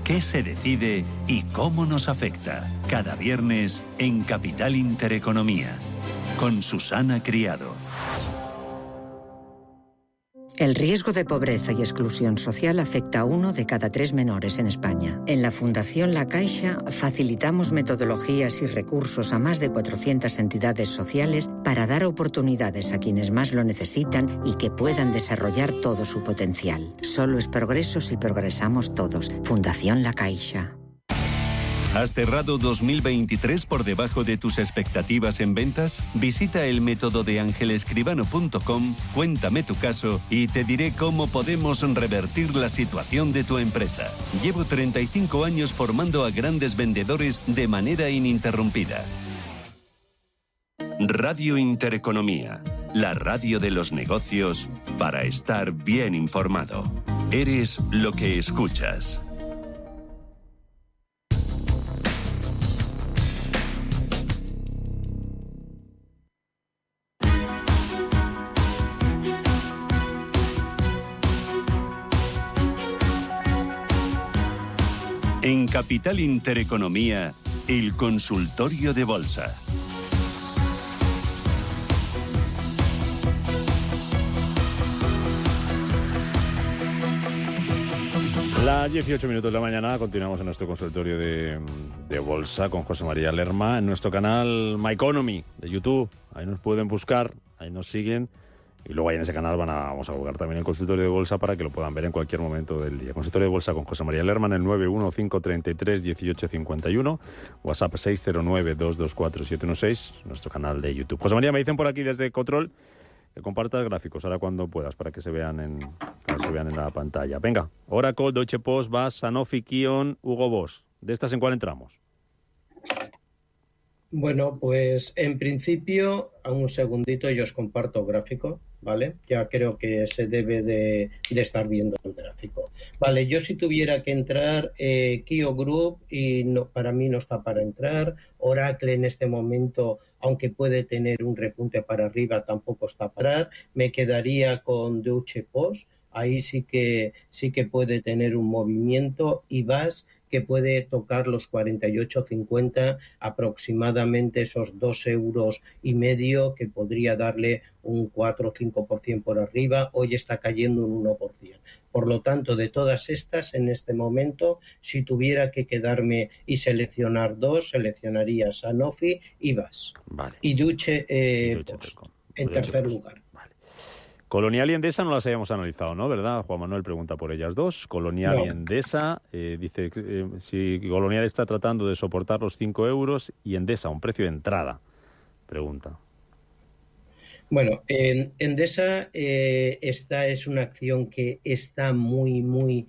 ¿Qué se decide y cómo nos afecta? Cada viernes en Capital Intereconomía, con Susana Criado. El riesgo de pobreza y exclusión social afecta a 1 de cada 3 menores en España. En la Fundación La Caixa facilitamos metodologías y recursos a más de 400 entidades sociales para dar oportunidades a quienes más lo necesitan y que puedan desarrollar todo su potencial. Solo es progreso si progresamos todos. Fundación La Caixa. ¿Has cerrado 2023 por debajo de tus expectativas en ventas? Visita el método de angelescribano.com, cuéntame tu caso y te diré cómo podemos revertir la situación de tu empresa. Llevo 35 años formando a grandes vendedores de manera ininterrumpida. Radio Intereconomía, la radio de los negocios para estar bien informado. Eres lo que escuchas. En Capital Intereconomía, el consultorio de bolsa. Las 18 minutos de la mañana continuamos en nuestro consultorio de bolsa con José María Lerma en nuestro canal My Economy de YouTube. Ahí nos pueden buscar, ahí nos siguen. Y luego ahí en ese canal vamos a colgar también el consultorio de bolsa para que lo puedan ver en cualquier momento del día. Consultorio de bolsa con José María Lerman, el 915331851, WhatsApp 609224716, nuestro canal de YouTube. José María, me dicen por aquí desde Control que compartas gráficos ahora cuando puedas para que se vean en la pantalla. Venga, Oracle, Deutsche Post, BASF, Sanofi, Kion, Hugo Boss. ¿De estas en cuál entramos? Bueno, pues en principio, a un segundito yo os comparto gráfico, ¿vale? Ya creo que se debe de estar viendo el gráfico. Vale, yo si tuviera que entrar, Kio Group, y no, para mí no está para entrar. Oracle en este momento, aunque puede tener un repunte para arriba, tampoco está para entrar. Me quedaría con Deutsche Post, ahí sí que puede tener un movimiento, y BASF, que puede tocar los 48,50, aproximadamente esos 2,5 €, que podría darle un 4 o 5% por arriba. Hoy está cayendo un 1%. Por lo tanto, de todas estas, en este momento, si tuviera que quedarme y seleccionar dos, seleccionaría Sanofi y BASF. Vale. Y Deutsche Post, en tercer lugar. Colonial y Endesa no las habíamos analizado, ¿no? ¿Verdad? Juan Manuel pregunta por ellas dos. Colonial y Endesa, dice si Colonial está tratando de soportar los 5 € y Endesa, un precio de entrada, pregunta. Bueno, Endesa, esta es una acción que está muy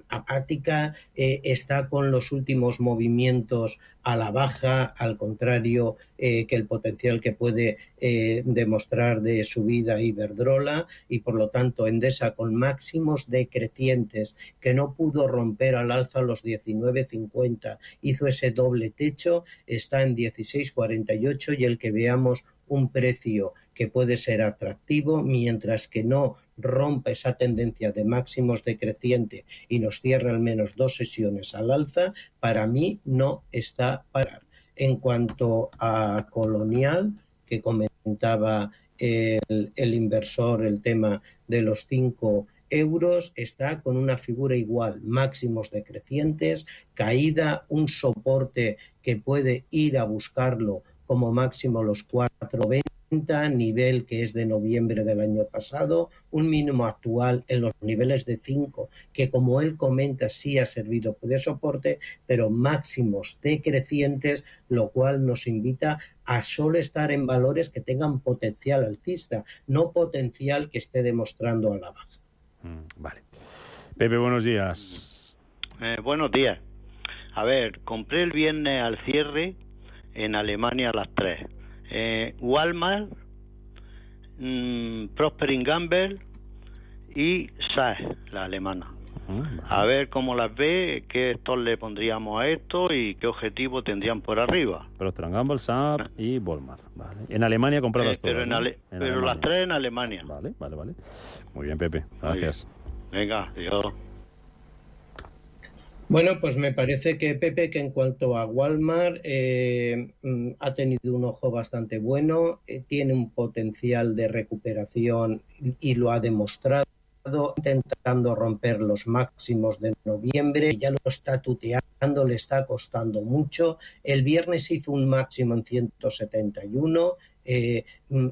apática, está con los últimos movimientos a la baja, al contrario que el potencial que puede demostrar de subida Iberdrola, y por lo tanto Endesa con máximos decrecientes que no pudo romper al alza los 19,50, hizo ese doble techo, está en 16,48, y el que veamos un precio que puede ser atractivo mientras que no rompa esa tendencia de máximos decreciente y nos cierre al menos 2 sesiones al alza, para mí no está para. En cuanto a Colonial, que comentaba el inversor, el tema de los 5 €, está con una figura igual, máximos decrecientes, caída, un soporte que puede ir a buscarlo como máximo los 4,20, nivel que es de noviembre del año pasado, un mínimo actual en los niveles de 5, que como él comenta sí ha servido de soporte, pero máximos decrecientes, lo cual nos invita a solo estar en valores que tengan potencial alcista, no potencial que esté demostrando a la baja. Vale. Pepe, buenos días. Buenos días. A ver, compré el viernes al cierre en Alemania a las 3. Walmart, Procter & Gamble y SAS, la alemana. A ver cómo las ve, qué stop le pondríamos a esto y qué objetivo tendrían por arriba. Procter & Gamble, SAP y Walmart. Vale. En Alemania comprarlas todas, pero ¿no? Pero las 3 en Alemania. Vale. Muy bien, Pepe. Gracias. Venga, adiós. Bueno, pues me parece que Pepe, que en cuanto a Walmart, ha tenido un ojo bastante bueno, tiene un potencial de recuperación y lo ha demostrado, intentando romper los máximos de noviembre, ya lo está tuteando, le está costando mucho. El viernes hizo un máximo en 171,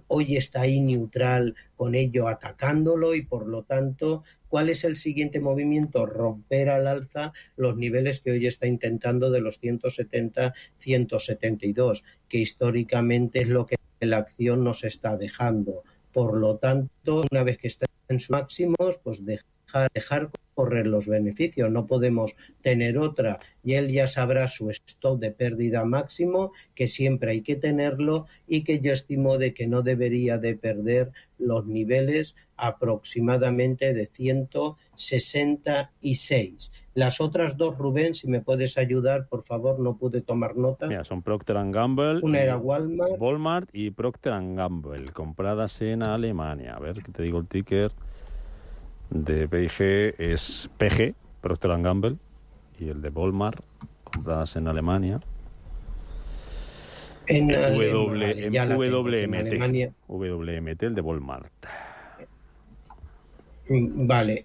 hoy está ahí neutral con ello atacándolo y por lo tanto, ¿cuál es el siguiente movimiento? Romper al alza los niveles que hoy está intentando de los 170-172, que históricamente es lo que la acción nos está dejando. Por lo tanto, una vez que está en sus máximos, pues dejar correr los beneficios. No podemos tener otra y él ya sabrá su stop de pérdida máximo, que siempre hay que tenerlo y que yo estimo de que no debería de perder los niveles aproximadamente de 166. Las otras dos, Rubén, si me puedes ayudar, por favor, no pude tomar nota. Mira, son Procter & Gamble. Una era Walmart y Procter & Gamble, compradas en Alemania. A ver, que te digo el ticker de P&G es PG, Procter & Gamble, y el de Walmart, compradas en Alemania. En WMT, el de Walmart. Vale,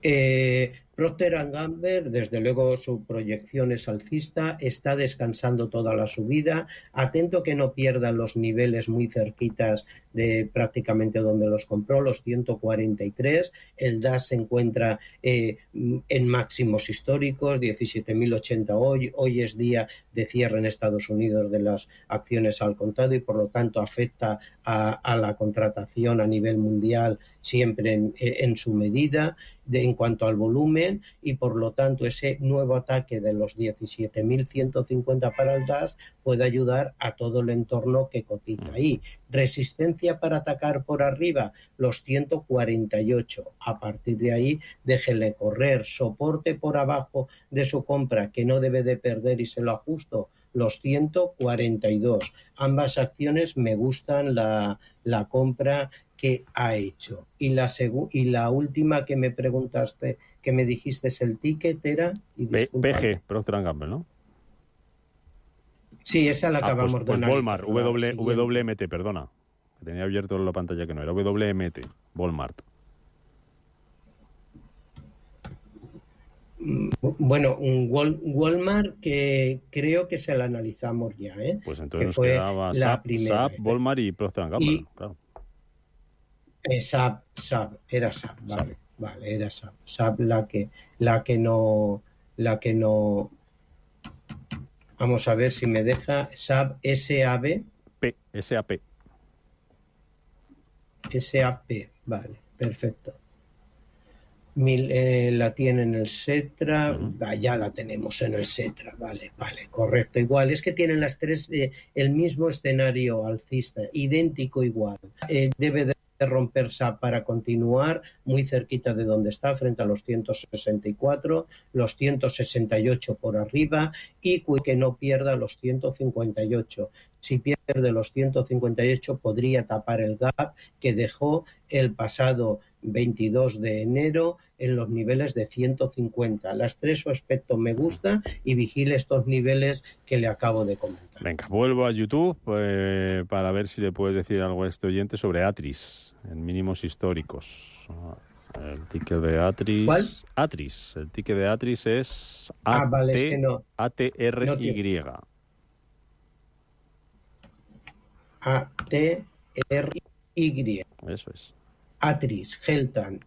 Procter & Gamble, desde luego su proyección es alcista, está descansando toda la subida, atento que no pierda los niveles muy cerquitas de prácticamente donde los compró, los 143, el DAX se encuentra en máximos históricos, 17.080 hoy es día de cierre en Estados Unidos de las acciones al contado y por lo tanto afecta a la contratación a nivel mundial siempre en su medida, en cuanto al volumen, y por lo tanto ese nuevo ataque de los 17.150 para el DAX puede ayudar a todo el entorno que cotiza ahí. Resistencia para atacar por arriba, los 148. A partir de ahí, déjele correr. Soporte por abajo de su compra que no debe de perder y se lo ajusto, los 142. Ambas acciones me gustan la compra que ha hecho. Y la última que me preguntaste, que me dijiste es el ticket, era... PG, Procter & Gamble, ¿no? Sí, esa la acabamos pues de analizar. Walmart, WMT, perdona. Que tenía abierto la pantalla que no era. WMT, Walmart. Bueno, un Walmart que creo que se la analizamos ya, ¿eh? Pues entonces que fue quedaba la primera. SAP, Walmart y Procter & Gamble, claro. SAP, era SAP, vale, era SAP. SAP la que no... Vamos a ver si me deja. SAP, SAP. SAP, vale, perfecto. La tiene en el Setra, ya la tenemos en el Setra, vale, correcto, igual, es que tienen las tres el mismo escenario alcista, idéntico igual, debe de romper SAP para continuar muy cerquita de donde está, frente a los 164, los 168 por arriba y que no pierda los 158. Si pierde los 158 podría tapar el gap que dejó el pasado 22 de enero en los niveles de 150. Las tres su aspecto me gusta y vigile estos niveles que le acabo de comentar. Venga, vuelvo a YouTube para ver si le puedes decir algo a este oyente sobre Atris, en mínimos históricos. El ticket de Atris... ¿Cuál? Atris. El ticket de Atris es vale, es que no. ATRY. ATRY. Eso es. Atris, Geltan.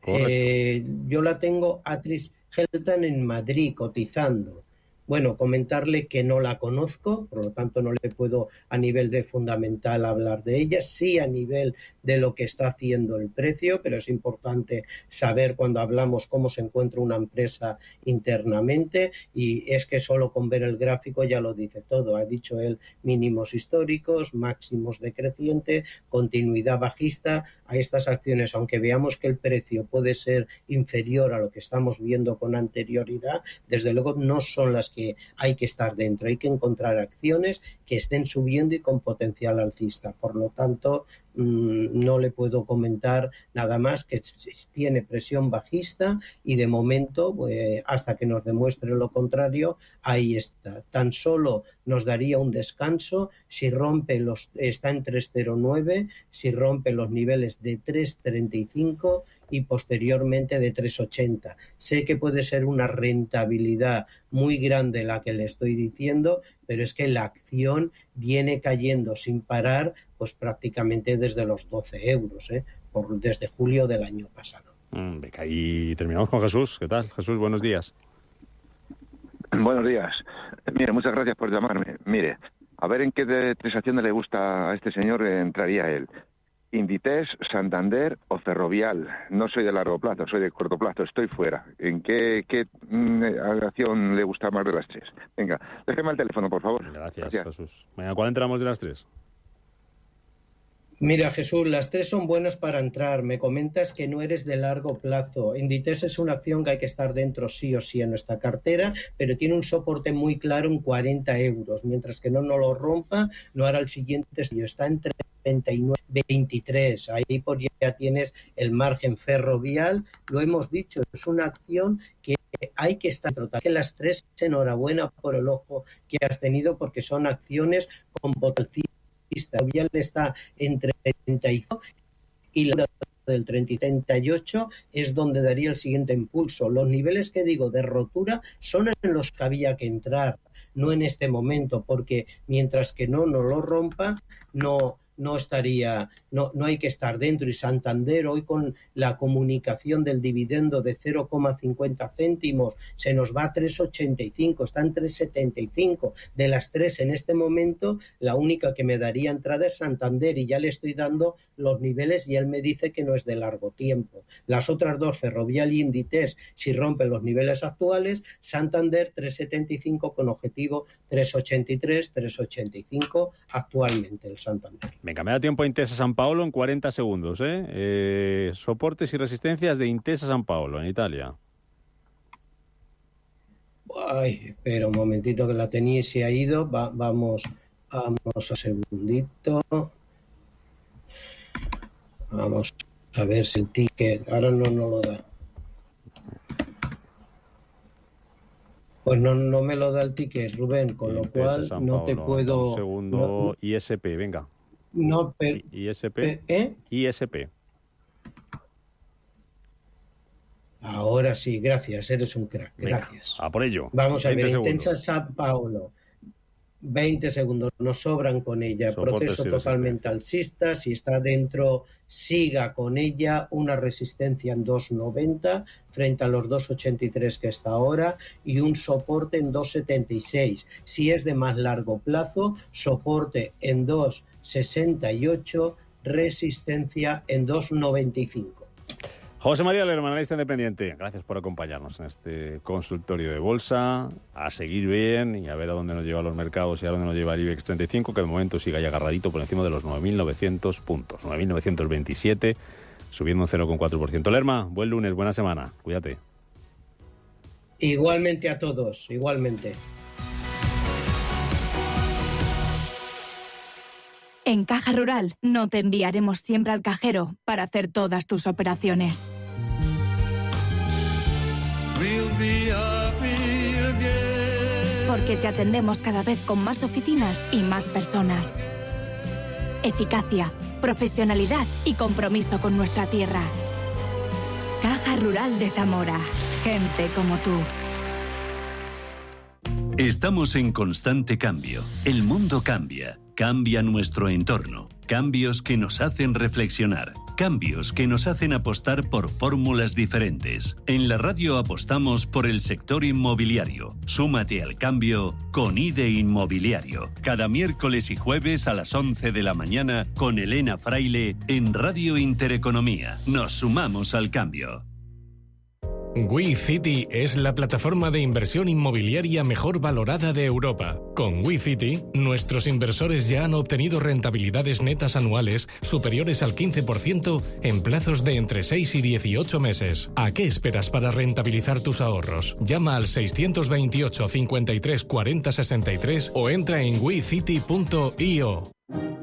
Yo la tengo Atris Geltan en Madrid cotizando. Bueno, comentarle que no la conozco, por lo tanto no le puedo a nivel de fundamental hablar de ella, sí a nivel de lo que está haciendo el precio, pero es importante saber cuando hablamos cómo se encuentra una empresa internamente y es que solo con ver el gráfico ya lo dice todo. Ha dicho él mínimos históricos, máximos decreciente, continuidad bajista a estas acciones, aunque veamos que el precio puede ser inferior a lo que estamos viendo con anterioridad, desde luego no son las que hay que estar dentro, hay que encontrar acciones que estén subiendo y con potencial alcista. Por lo tanto, no le puedo comentar nada más, que tiene presión bajista y de momento, hasta que nos demuestre lo contrario, ahí está. Tan solo nos daría un descanso si rompe está en 3,09, si rompe los niveles de 3,35 y posteriormente de 3,80. Sé que puede ser una rentabilidad muy grande la que le estoy diciendo, pero es que la acción viene cayendo sin parar, pues prácticamente desde los 12 euros, desde julio del año pasado. Venga, y terminamos con Jesús. ¿Qué tal, Jesús? Buenos días. Buenos días. Mire, muchas gracias por llamarme. Mire, a ver en qué tres acciones le gusta a este señor, entraría él. Inditex, Santander o Ferrovial. No soy de largo plazo, soy de corto plazo, estoy fuera. ¿En qué acción le gusta más de las tres? Venga, déjeme el teléfono, por favor. Gracias. Jesús. Venga, ¿cuál entramos de las tres? Mira, Jesús, las tres son buenas para entrar. Me comentas que no eres de largo plazo. Inditex es una acción que hay que estar dentro sí o sí en nuestra cartera, pero tiene un soporte muy claro en 40 euros. Mientras que no lo rompa, no hará el siguiente estudio. Está entre 29,23. Ahí ya tienes el margen. Ferrovial, lo hemos dicho, es una acción que hay que estar dentro. Que las tres, enhorabuena por el ojo que has tenido, porque son acciones con potencial. Ferrovial está entre 35 y la del 30 y 38 es donde daría el siguiente impulso. Los niveles que digo de rotura son en los que había que entrar, no en este momento, porque mientras que no lo rompa, no hay que estar dentro. Y Santander, hoy con la comunicación del dividendo de 0,50 céntimos, se nos va a 3,85, está en 3,75. De las tres en este momento, la única que me daría entrada es Santander, y ya le estoy dando los niveles y él me dice que no es de largo tiempo. Las otras dos, Ferrovial y Inditex, si rompen los niveles actuales, Santander 3,75 con objetivo 3,83, 3,85 actualmente el Santander. Venga, me da tiempo a Intesa San Paolo en 40 segundos. Soportes y resistencias de Intesa San Paolo en Italia. Ay, espera un momentito que la tenía y se ha ido. Vamos a segundito. Vamos a ver si el ticket ahora no lo da. Pues no me lo da el ticket, Rubén, con lo cual no te puedo... Un segundo, ISP, venga. No, pero... ISP. ISP. Ahora sí, gracias, eres un crack, gracias. Venga, a por ello. Vamos a ver, Intesa San Paolo. 20 segundos, nos sobran con ella. Soportes Proceso totalmente alcista. Si está dentro, siga con ella. Una resistencia en 2,90 frente a los 2,83 que está ahora y un soporte en 2,76. Si es de más largo plazo, soporte en 2,68, resistencia en 2,95. José María Lerma, analista independiente, gracias por acompañarnos en este consultorio de bolsa. A seguir bien y a ver a dónde nos lleva los mercados y a dónde nos lleva el IBEX 35, que de momento sigue ahí agarradito por encima de los 9.900 puntos. 9.927, subiendo un 0,4%. Lerma, buen lunes, buena semana. Cuídate. Igualmente a todos, igualmente. En Caja Rural no te enviaremos siempre al cajero para hacer todas tus operaciones. Porque te atendemos cada vez con más oficinas y más personas. Eficacia, profesionalidad y compromiso con nuestra tierra. Caja Rural de Zamora. Gente como tú. Estamos en constante cambio. El mundo cambia. Cambia nuestro entorno. Cambios que nos hacen reflexionar. Cambios que nos hacen apostar por fórmulas diferentes. En la radio apostamos por el sector inmobiliario. Súmate al cambio con IDE Inmobiliario. Cada miércoles y jueves a las 11 de la mañana con Elena Fraile en Radio Intereconomía. Nos sumamos al cambio. WeCity es la plataforma de inversión inmobiliaria mejor valorada de Europa. Con WeCity, nuestros inversores ya han obtenido rentabilidades netas anuales superiores al 15% en plazos de entre 6 y 18 meses. ¿A qué esperas para rentabilizar tus ahorros? Llama al 628 53 40 63 o entra en wecity.io.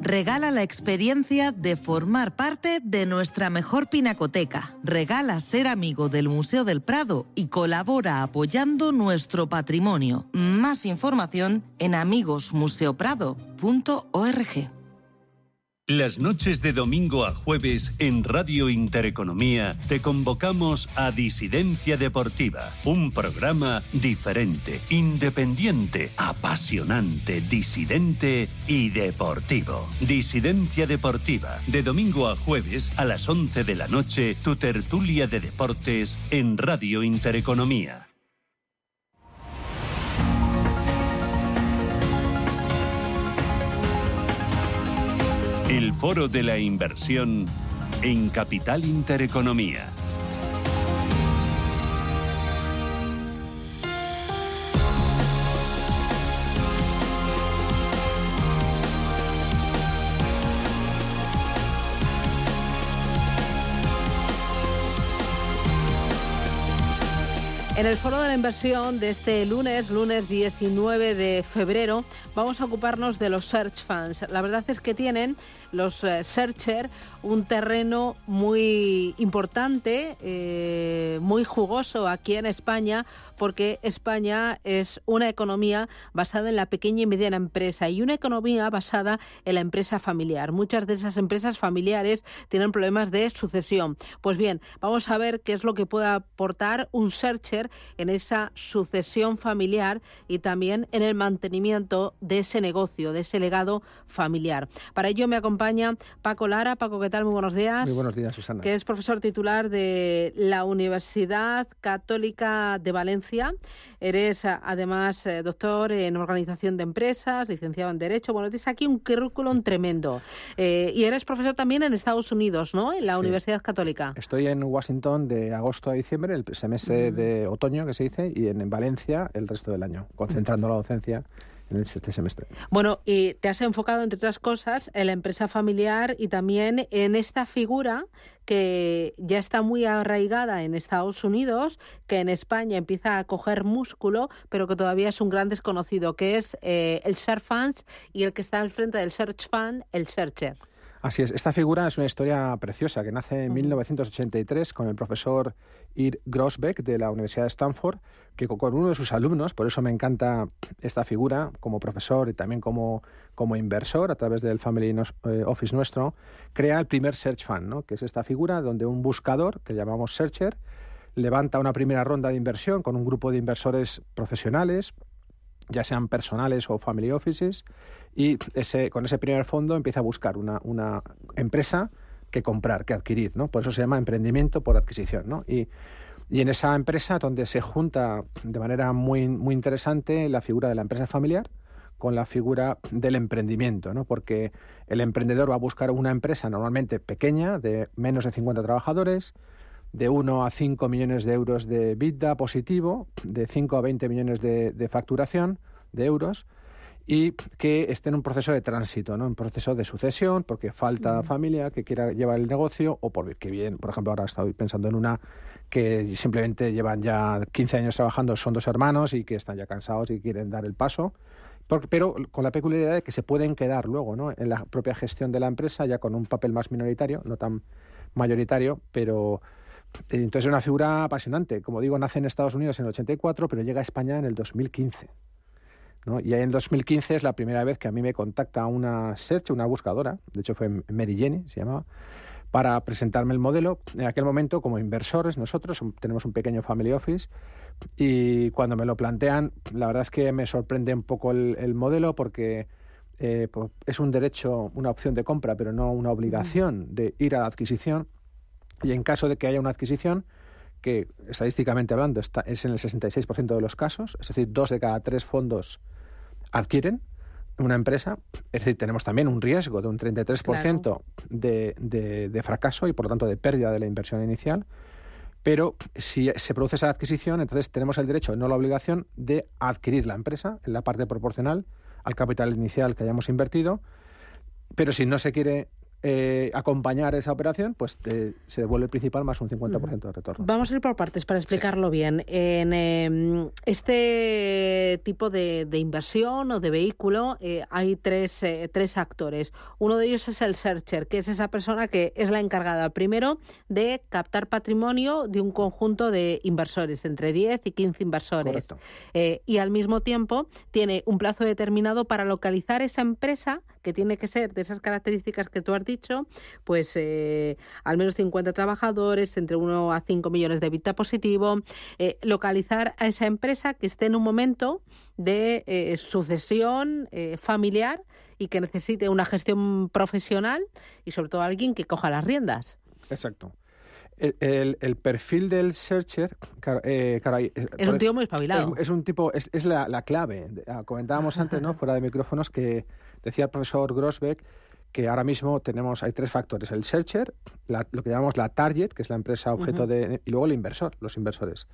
Regala la experiencia de formar parte de nuestra mejor pinacoteca. Regala ser amigo del Museo del Prado y colabora apoyando nuestro patrimonio. Más información en amigosmuseoprado.org. Las noches de domingo a jueves en Radio Intereconomía te convocamos a Disidencia Deportiva, un programa diferente, independiente, apasionante, disidente y deportivo. Disidencia Deportiva, de domingo a jueves a las 11 de la noche, tu tertulia de deportes en Radio Intereconomía. El Foro de la Inversión en Capital Intereconomía. En el Foro de la Inversión de este lunes 19 de febrero, vamos a ocuparnos de los search funds. La verdad es que tienen los searcher un terreno muy importante, muy jugoso aquí en España, porque España es una economía basada en la pequeña y mediana empresa y una economía basada en la empresa familiar. Muchas de esas empresas familiares tienen problemas de sucesión. Pues bien, vamos a ver qué es lo que puede aportar un searcher en esa sucesión familiar y también en el mantenimiento de ese negocio, de ese legado familiar. Para ello me acompaña Paco Lara. Paco, ¿qué tal? Muy buenos días. Muy buenos días, Susana. Que es profesor titular de la Universidad Católica de Valencia. Eres además doctor en organización de empresas, licenciado en Derecho. Bueno, tienes aquí un currículum tremendo. Y eres profesor también en Estados Unidos, ¿no? En la Universidad Católica. Estoy en Washington de agosto a diciembre, el semestre de otoño que se dice, y en Valencia el resto del año, concentrando la docencia en este semestre. Bueno, y te has enfocado, entre otras cosas, en la empresa familiar y también en esta figura que ya está muy arraigada en Estados Unidos, que en España empieza a coger músculo, pero que todavía es un gran desconocido, que es el search fund y el que está al frente del search fund, el searcher. Así es, esta figura es una historia preciosa que nace en 1983 con el profesor Ir Grossbeck de la Universidad de Stanford, que con uno de sus alumnos, por eso me encanta esta figura como profesor y también como inversor a través del Family Office nuestro, crea el primer Search Fund, ¿no? Que es esta figura donde un buscador, que llamamos Searcher, levanta una primera ronda de inversión con un grupo de inversores profesionales, ya sean personales o family offices, y con ese primer fondo empieza a buscar una empresa que comprar, que adquirir, ¿no? Por eso se llama emprendimiento por adquisición, ¿no? Y en esa empresa donde se junta de manera muy, muy interesante la figura de la empresa familiar con la figura del emprendimiento, ¿no? Porque el emprendedor va a buscar una empresa normalmente pequeña, de menos de 50 trabajadores, de 1 a 5 millones de euros de EBITDA positivo, de 5 a 20 millones de facturación de euros, y que esté en un proceso de tránsito, ¿no? Un proceso de sucesión, porque falta familia que quiera llevar el negocio, o porque bien, por ejemplo, ahora estoy pensando en una que simplemente llevan ya 15 años trabajando, son 2 hermanos y que están ya cansados y quieren dar el paso, pero con la peculiaridad de que se pueden quedar luego, ¿no? En la propia gestión de la empresa, ya con un papel más minoritario, no tan mayoritario, pero entonces es una figura apasionante. Como digo, nace en Estados Unidos en el 84, pero llega a España en el 2015. ¿No? Y ahí en 2015 es la primera vez que a mí me contacta una search, una buscadora, de hecho fue Mary Jenny, se llamaba, para presentarme el modelo. En aquel momento, como inversores, nosotros tenemos un pequeño family office, y cuando me lo plantean, la verdad es que me sorprende un poco el modelo, porque es un derecho, una opción de compra, pero no una obligación de ir a la adquisición. Y en caso de que haya una adquisición, que estadísticamente hablando es en el 66% de los casos, es decir, 2 de cada 3 fondos adquieren una empresa, es decir, tenemos también un riesgo de un 33% de fracaso y por lo tanto de pérdida de la inversión inicial. Pero si se produce esa adquisición, entonces tenemos el derecho, no la obligación, de adquirir la empresa en la parte proporcional al capital inicial que hayamos invertido. Pero si no se quiere acompañar esa operación, pues se devuelve el principal más un 50% de retorno. Vamos a ir por partes para explicarlo bien. En este tipo de inversión o de vehículo hay tres actores. Uno de ellos es el searcher, que es esa persona que es la encargada, primero, de captar patrimonio de un conjunto de inversores, entre 10 y 15 inversores. Y al mismo tiempo tiene un plazo determinado para localizar esa empresa, que tiene que ser de esas características que tú has dicho, pues al menos 50 trabajadores, entre 1 a 5 millones de EBITDA positivo, localizar a esa empresa que esté en un momento de sucesión familiar y que necesite una gestión profesional y sobre todo alguien que coja las riendas. Exacto. El perfil del searcher, es un tío muy espabilado. Es un tipo, es la clave. Comentábamos antes, ¿no? Fuera de micrófonos, que decía el profesor Grossbeck que ahora mismo hay tres factores: el searcher, lo que llamamos la target, que es la empresa objeto y luego el inversor, los inversores.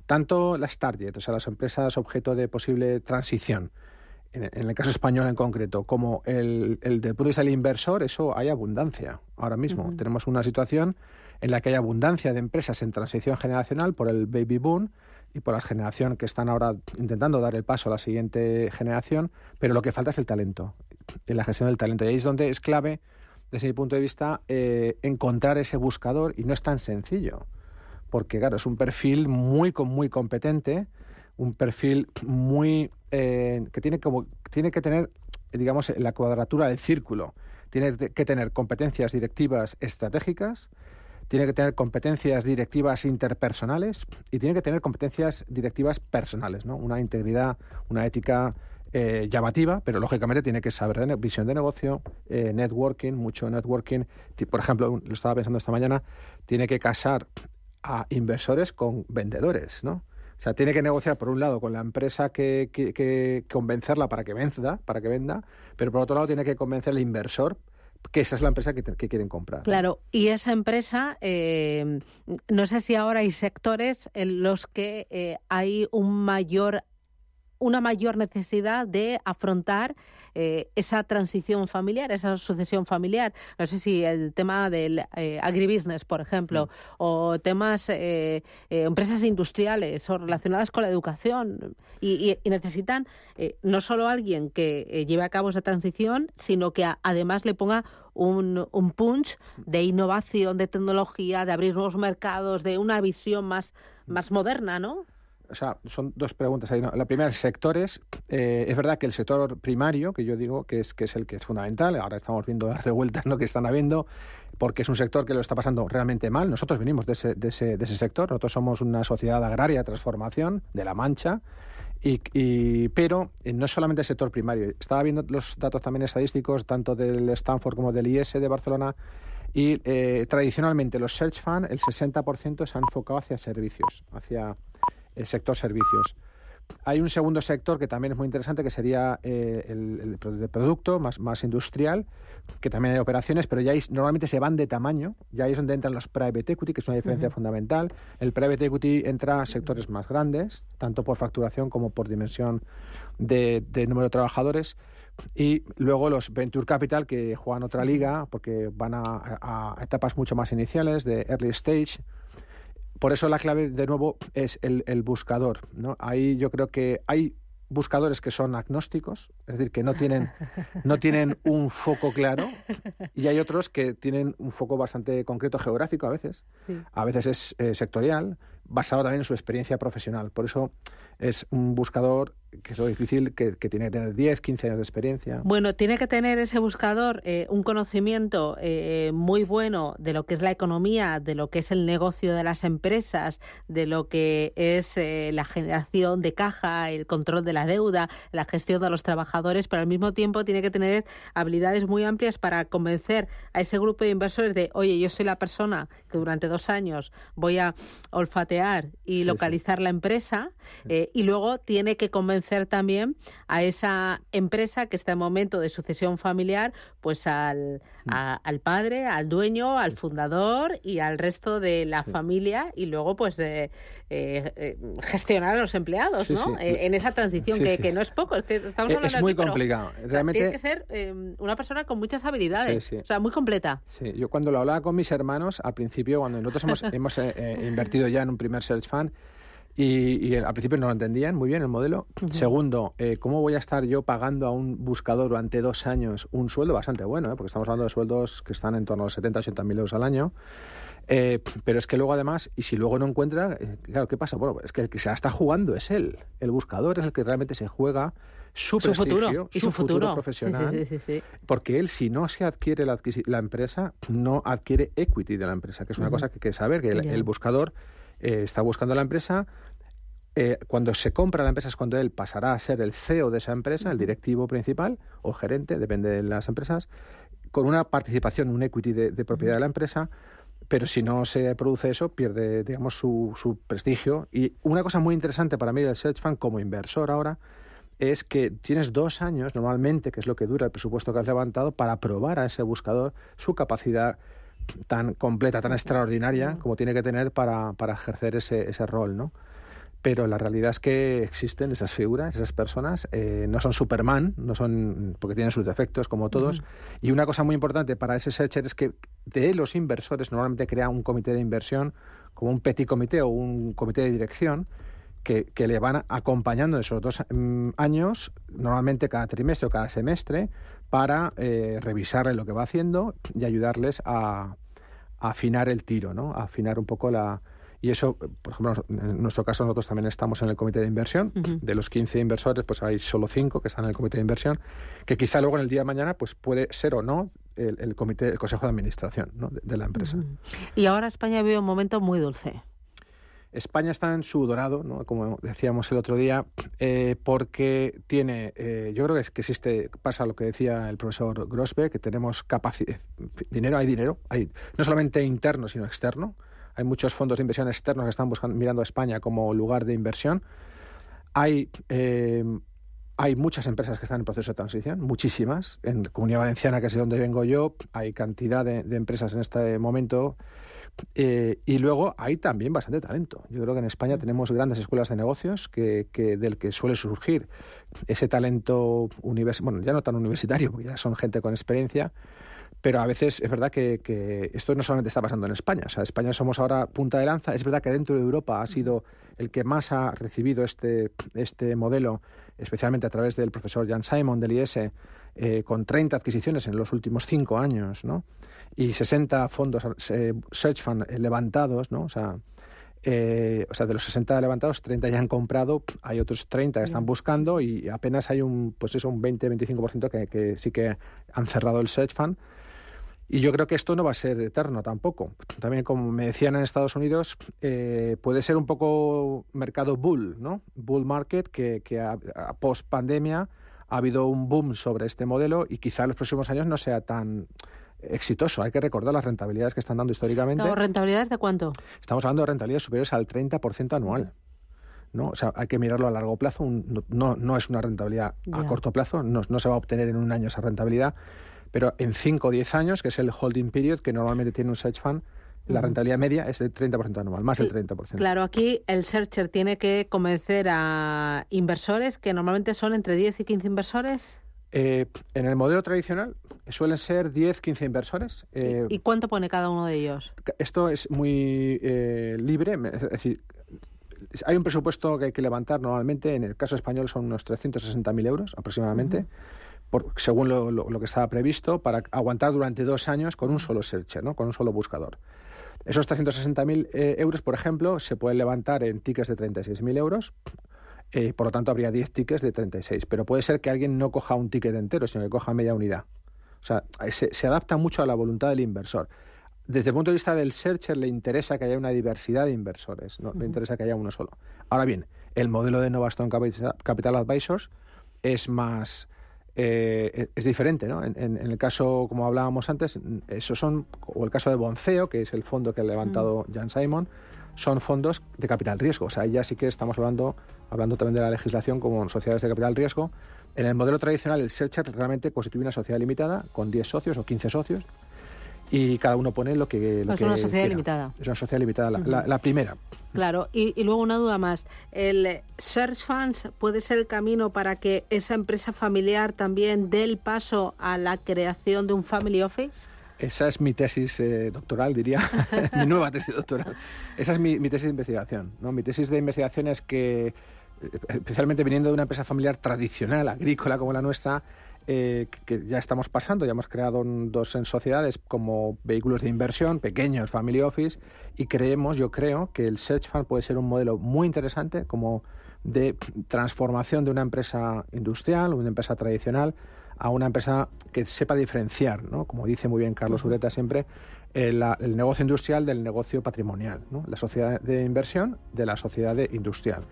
Tanto las target, o sea, las empresas objeto de posible transición, en el caso español en concreto, como el del punto de vista del inversor, eso hay abundancia ahora mismo. Tenemos una situación en la que hay abundancia de empresas en transición generacional por el baby boom y por la generación que están ahora intentando dar el paso a la siguiente generación, pero lo que falta es el talento, en la gestión del talento. Y ahí es donde es clave, desde mi punto de vista, encontrar ese buscador, y no es tan sencillo, porque claro, es un perfil muy competente, un perfil muy que tiene que tener, digamos, la cuadratura del círculo. Tiene que tener competencias directivas estratégicas, tiene que tener competencias directivas interpersonales y tiene que tener competencias directivas personales, ¿no? Una integridad, una ética llamativa, pero lógicamente tiene que saber de visión de negocio, networking, mucho networking. Por ejemplo, lo estaba pensando esta mañana, tiene que casar a inversores con vendedores, ¿no? O sea, tiene que negociar por un lado con la empresa que convencerla para que venda, pero por otro lado tiene que convencer al inversor que esa es la empresa que quieren comprar. Claro, y esa empresa, no sé si ahora hay sectores en los que hay una mayor necesidad de afrontar esa transición familiar, esa sucesión familiar. No sé si el tema del agribusiness, por ejemplo, o temas, empresas industriales o relacionadas con la educación, y necesitan no solo alguien que lleve a cabo esa transición, sino que además le ponga un punch de innovación, de tecnología, de abrir nuevos mercados, de una visión más moderna, ¿no? O sea, son dos preguntas ahí, ¿no? La primera, sectores. Es verdad que el sector primario, que yo digo que es el que es fundamental, ahora estamos viendo las revueltas, ¿no?, que están habiendo, porque es un sector que lo está pasando realmente mal. Nosotros venimos de ese sector, nosotros somos una sociedad agraria de transformación de La Mancha, pero no solamente el sector primario. Estaba viendo los datos también estadísticos, tanto del Stanford como del IES de Barcelona, y tradicionalmente los search funds, el 60% se han enfocado hacia servicios, hacia el sector servicios. Hay un segundo sector que también es muy interesante, que sería el de producto, más industrial, que también hay operaciones, pero ya normalmente se van de tamaño, ya ahí es donde entran los private equity, que es una diferencia fundamental. El private equity entra a sectores más grandes, tanto por facturación como por dimensión de número de trabajadores. Y luego los venture capital, que juegan otra liga, porque van a etapas mucho más iniciales, de early stage. Por eso la clave, de nuevo, es el buscador, ¿no? Ahí yo creo que hay buscadores que son agnósticos, es decir, que no tienen un foco claro, y hay otros que tienen un foco bastante concreto, geográfico a veces. Sí. A veces es sectorial, basado también en su experiencia profesional. Por eso es un buscador que es lo difícil, que tiene que tener 10, 15 años de experiencia. Bueno, tiene que tener ese buscador un conocimiento muy bueno de lo que es la economía, de lo que es el negocio de las empresas, de lo que es la generación de caja, el control de la deuda, la gestión de los trabajadores, pero al mismo tiempo tiene que tener habilidades muy amplias para convencer a ese grupo de inversores de, oye, yo soy la persona que durante 2 años voy a olfatear y localizar la empresa, y luego tiene que convencer convencer también a esa empresa que está en momento de sucesión familiar, pues al padre, al dueño, al fundador y al resto de la familia, y luego pues gestionar a los empleados, ¿no? En esa transición que no es poco, es que estamos hablando es muy complicado. Realmente tiene que ser una persona con muchas habilidades, o sea, muy completa. Sí, yo cuando lo hablaba con mis hermanos al principio, cuando nosotros hemos invertido ya en un primer search fund, y al principio no lo entendían muy bien el modelo. Segundo, ¿cómo voy a estar yo pagando a un buscador durante 2 años un sueldo bastante bueno? Porque estamos hablando de sueldos que están en torno a los 70.000-80.000 euros al año. Pero es que luego además, y si luego no encuentra, claro, ¿qué pasa? Bueno, es que el que se la está jugando es él. El buscador es el que realmente se juega su prestigio, su futuro profesional. Sí. Porque él, si no se adquiere la empresa, no adquiere equity de la empresa, que es una cosa que hay que saber, que el buscador está buscando la empresa. Cuando se compra la empresa es cuando él pasará a ser el CEO de esa empresa, el directivo principal o gerente, depende de las empresas, con una participación, un equity de propiedad de la empresa. Pero si no se produce eso, pierde, digamos, su prestigio. Y una cosa muy interesante para mí del Search Fund como inversor ahora es que tienes 2 años, normalmente, que es lo que dura el presupuesto que has levantado, para probar a ese buscador su capacidad tan completa, tan extraordinaria como tiene que tener para ejercer ese rol, ¿no? Pero la realidad es que existen esas figuras, esas personas, no son Superman, no son, porque tienen sus defectos como todos. Y una cosa muy importante para ese searcher es que de los inversores normalmente crea un comité de inversión, como un petit comité o un comité de dirección, que le van acompañando esos 2 años, normalmente cada trimestre o cada semestre, para revisarle lo que va haciendo y ayudarles a afinar el tiro, ¿no? A afinar un poco Y eso, por ejemplo, en nuestro caso nosotros también estamos en el comité de inversión. De los 15 inversores, pues hay solo 5 que están en el comité de inversión, que quizá luego en el día de mañana pues puede ser o no el consejo de administración, ¿no? de la empresa. Y ahora España vive un momento muy dulce. España está en su dorado, ¿no? Como decíamos el otro día, porque tiene, yo creo que existe, pasa lo que decía el profesor Grossbeck, que tenemos dinero, hay no solamente interno sino externo. Hay muchos fondos de inversión externos que están mirando a España como lugar de inversión. Hay muchas empresas que están en proceso de transición, muchísimas. En Comunidad Valenciana, que es de donde vengo yo, hay cantidad de empresas en este momento. Y luego hay también bastante talento. Yo creo que en España tenemos grandes escuelas de negocios del que suele surgir ese talento ya no tan universitario, porque ya son gente con experiencia. Pero a veces es verdad que esto no solamente está pasando en España. O sea, España somos ahora punta de lanza. Es verdad que dentro de Europa ha sido el que más ha recibido este modelo, especialmente a través del profesor Jan Simon del IES, con 30 adquisiciones en los últimos 5 años, ¿no? Y 60 fondos Search Fund levantados, ¿no? O sea, de los 60 levantados, 30 ya han comprado, hay otros 30 que están buscando y apenas hay un 20-25% que sí que han cerrado el Search Fund. Y yo creo que esto no va a ser eterno tampoco. También, como me decían en Estados Unidos, puede ser un poco mercado bull, ¿no? Bull market, que a post-pandemia ha habido un boom sobre este modelo y quizá en los próximos años no sea tan exitoso. Hay que recordar las rentabilidades que están dando históricamente. No, ¿rentabilidades de cuánto? Estamos hablando de rentabilidades superiores al 30% anual. ¿No? O sea, hay que mirarlo a largo plazo. No es una rentabilidad a corto plazo, no se va a obtener en un año esa rentabilidad, pero en 5 o 10 años, que es el holding period que normalmente tiene un search fund, la rentabilidad media es del 30% anual, más del 30%. Claro, aquí el searcher tiene que convencer a inversores, que normalmente son entre 10 y 15 inversores. En el modelo tradicional suelen ser 10-15 inversores. ¿Y cuánto pone cada uno de ellos? Esto es muy libre, es decir, hay un presupuesto que hay que levantar normalmente, en el caso español son unos 360.000 euros aproximadamente, según lo que estaba previsto, para aguantar durante 2 años con un solo searcher, ¿no? Con un solo buscador. Esos 360.000 euros, por ejemplo, se pueden levantar en tickets de 36.000 euros. Por lo tanto, habría 10 tickets de 36. Pero puede ser que alguien no coja un ticket entero, sino que coja media unidad. O sea, se adapta mucho a la voluntad del inversor. Desde el punto de vista del searcher, le interesa que haya una diversidad de inversores, no le interesa que haya uno solo. Ahora bien, el modelo de Novastone Capital Advisors es más... es diferente, ¿no? En el caso, como hablábamos antes, o el caso de Bonceo, que es el fondo que ha levantado Jan Simon, son fondos de capital riesgo. O sea, ya sí que estamos hablando también de la legislación como sociedades de capital riesgo. En el modelo tradicional, el Searcher realmente constituye una sociedad limitada con 10 socios o 15 socios y cada uno pone lo que es una sociedad limitada. Es una sociedad limitada, la primera. Claro, y luego una duda más. ¿El Search Funds puede ser el camino para que esa empresa familiar también dé el paso a la creación de un family office? Esa es mi tesis doctoral, diría, mi nueva tesis doctoral. Esa es mi tesis de investigación, ¿no? Mi tesis de investigación es que, especialmente viniendo de una empresa familiar tradicional, agrícola como la nuestra, que ya estamos pasando, ya hemos creado dos en sociedades como vehículos de inversión, pequeños, family office, y yo creo que el Search Fund puede ser un modelo muy interesante como de transformación de una empresa industrial, una empresa tradicional, a una empresa que sepa diferenciar, ¿no? Como dice muy bien Carlos Ureta siempre, el negocio industrial del negocio patrimonial, ¿no? La sociedad de inversión de la sociedad industrial.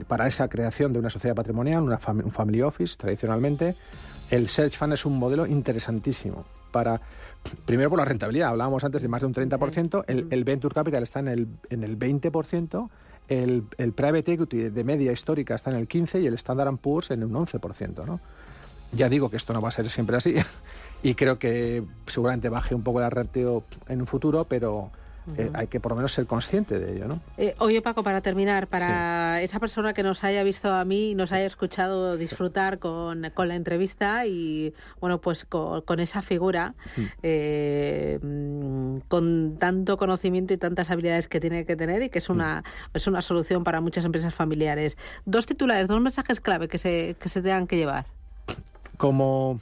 Para esa creación de una sociedad patrimonial, un family office, tradicionalmente, el Search Fund es un modelo interesantísimo. Primero por la rentabilidad, hablábamos antes de más de un 30%, el Venture Capital está en el 20%, el Private Equity de media histórica está en el 15% y el Standard & Poor's en un 11%, ¿no? Ya digo que esto no va a ser siempre así y creo que seguramente baje un poco el ratio en un futuro, pero hay que por lo menos ser consciente de ello, ¿no? Oye, Paco, para terminar, para esa persona que nos haya visto a mí y nos haya escuchado disfrutar con la entrevista y, bueno, pues con esa figura, con tanto conocimiento y tantas habilidades que tiene que tener y que es una solución para muchas empresas familiares. 2 titulares, 2 mensajes clave que se tengan que llevar. Como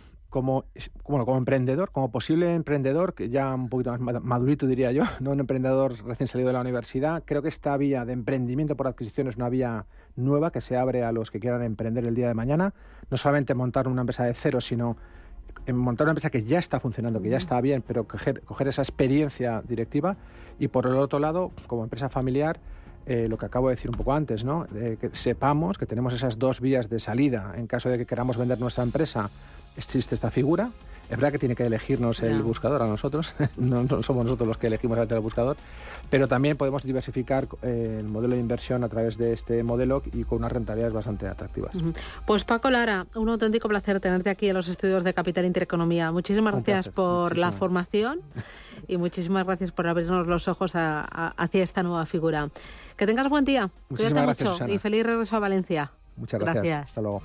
emprendedor, como posible emprendedor, que ya un poquito más madurito diría yo, no un emprendedor recién salido de la universidad, creo que esta vía de emprendimiento por adquisición es una vía nueva que se abre a los que quieran emprender el día de mañana, no solamente montar una empresa de cero, sino montar una empresa que ya está funcionando, que ya está bien, pero coger esa experiencia directiva. Y por el otro lado, como empresa familiar, lo que acabo de decir un poco antes, ¿no? Que sepamos que tenemos esas 2 vías de salida en caso de que queramos vender nuestra empresa. Existe esta figura. Es verdad que tiene que elegirnos el buscador a nosotros, no somos nosotros los que elegimos el buscador, pero también podemos diversificar el modelo de inversión a través de este modelo y con unas rentabilidades bastante atractivas. Pues Paco Lara, un auténtico placer tenerte aquí en los estudios de Capital Intereconomía. Muchísimas gracias por la formación y muchísimas gracias por abrirnos los ojos hacia esta nueva figura. Que tengas buen día, cuídate mucho, Susana. Y feliz regreso a Valencia. Muchas gracias. Hasta luego.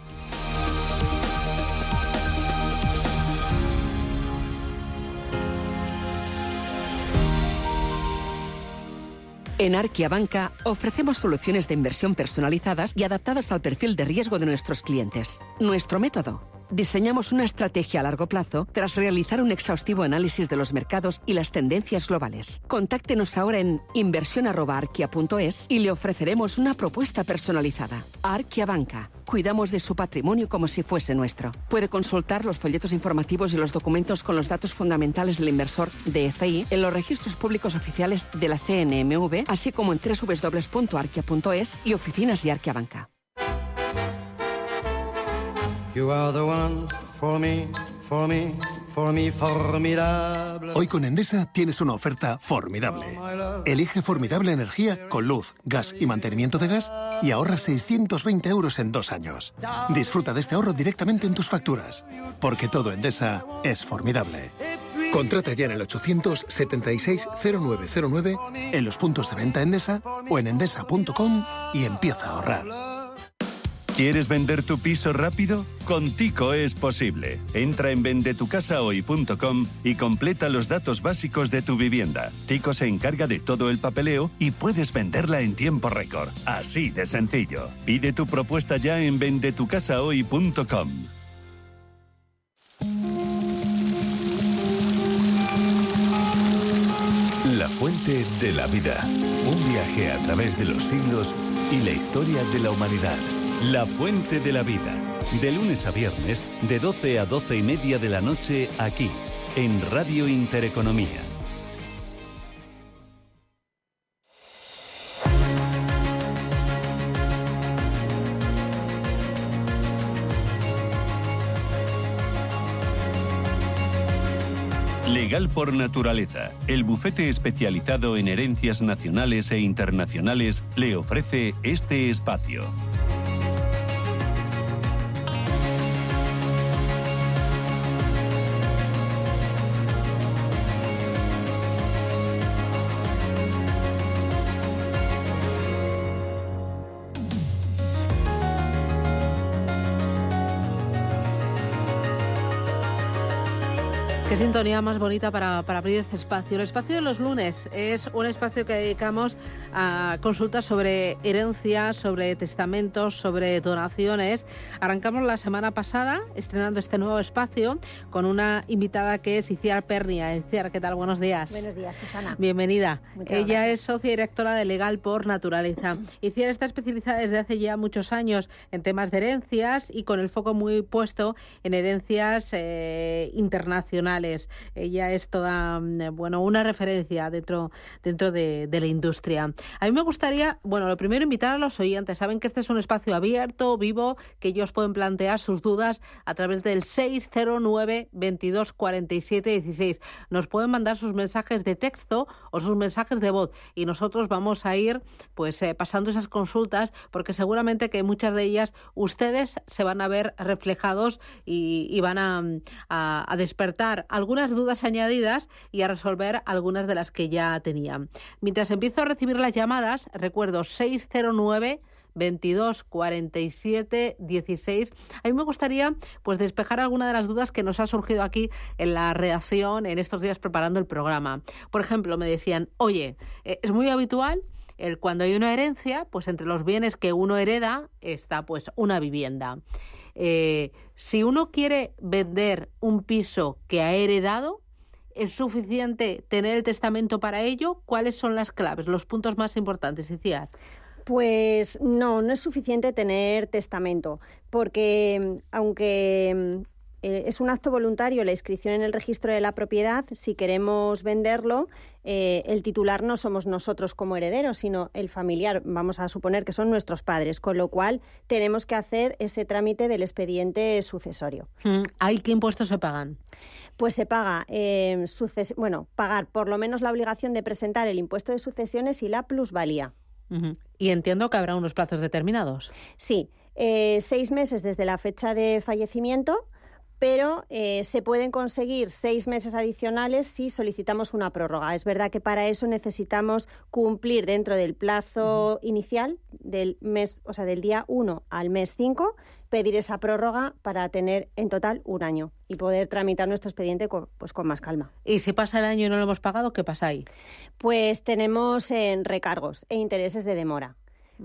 En Arquia Banca ofrecemos soluciones de inversión personalizadas y adaptadas al perfil de riesgo de nuestros clientes. Nuestro método: diseñamos una estrategia a largo plazo tras realizar un exhaustivo análisis de los mercados y las tendencias globales. Contáctenos ahora en inversión@arquia.es y le ofreceremos una propuesta personalizada. Arquia Banca. Cuidamos de su patrimonio como si fuese nuestro. Puede consultar los folletos informativos y los documentos con los datos fundamentales del inversor DFI en los registros públicos oficiales de la CNMV, así como en www.arquia.es y oficinas de Arquia Banca. You are the one for me, for me, for me, formidable. Hoy con Endesa tienes una oferta formidable. Elige formidable energía con luz, gas y mantenimiento de gas y ahorra 620 euros en 2 años. Disfruta de este ahorro directamente en tus facturas, porque todo Endesa es formidable. Contrata ya en el 876-0909, en los puntos de venta Endesa o en endesa.com y empieza a ahorrar. ¿Quieres vender tu piso rápido? Con Tico es posible. Entra en vendetucasahoy.com y completa los datos básicos de tu vivienda. Tico se encarga de todo el papeleo y puedes venderla en tiempo récord. Así de sencillo. Pide tu propuesta ya en vendetucasahoy.com. La fuente de la vida. Un viaje a través de los siglos y la historia de la humanidad. La Fuente de la Vida, de lunes a viernes, de 12 a 12:30 de la noche, aquí, en Radio Intereconomía. Legal por Naturaleza, el bufete especializado en herencias nacionales e internacionales, le ofrece este espacio. Qué sintonía más bonita para abrir este espacio. El espacio de los lunes es un espacio que dedicamos a consultas sobre herencias, sobre testamentos, sobre donaciones. Arrancamos la semana pasada estrenando este nuevo espacio con una invitada que es Itziar Pernia. Itziar, ¿qué tal? Buenos días. Buenos días, Susana. Bienvenida. Ella gracias. es socia directora de Legal por Naturaleza. Itziar está especializada desde hace ya muchos años en temas de herencias y con el foco muy puesto en herencias internacionales. Ella es toda, una referencia dentro de la industria. A mí me gustaría, lo primero invitar a los oyentes. Saben que este es un espacio abierto, vivo, que ellos pueden plantear sus dudas a través del 609 22 47 16. Nos pueden mandar sus mensajes de texto o sus mensajes de voz y nosotros vamos a ir pasando esas consultas porque seguramente que muchas de ellas ustedes se van a ver reflejados y van a despertar algunas dudas añadidas y a resolver algunas de las que ya tenían. Mientras empiezo a recibir las llamadas, recuerdo 609 22 47 16. A mí me gustaría despejar alguna de las dudas que nos ha surgido aquí en la redacción en estos días preparando el programa. Por ejemplo, me decían, oye, es muy habitual cuando hay una herencia, entre los bienes que uno hereda está una vivienda. Si uno quiere vender un piso que ha heredado, ¿es suficiente tener el testamento para ello? ¿Cuáles son las claves, los puntos más importantes, Itziar? Pues no es suficiente tener testamento, porque aunque es un acto voluntario la inscripción en el registro de la propiedad, si queremos venderlo, el titular no somos nosotros como herederos, sino el familiar, vamos a suponer que son nuestros padres, con lo cual tenemos que hacer ese trámite del expediente sucesorio. ¿Ahí qué impuestos se pagan? Pues se paga, pagar por lo menos la obligación de presentar el impuesto de sucesiones y la plusvalía. Y entiendo que habrá unos plazos determinados. Sí, 6 meses desde la fecha de fallecimiento, pero se pueden conseguir 6 meses adicionales si solicitamos una prórroga. Es verdad que para eso necesitamos cumplir dentro del plazo inicial del mes, del día 1 al mes 5, pedir esa prórroga para tener en total 1 año y poder tramitar nuestro expediente con más calma. ¿Y si pasa el año y no lo hemos pagado, qué pasa ahí? Pues tenemos recargos e intereses de demora,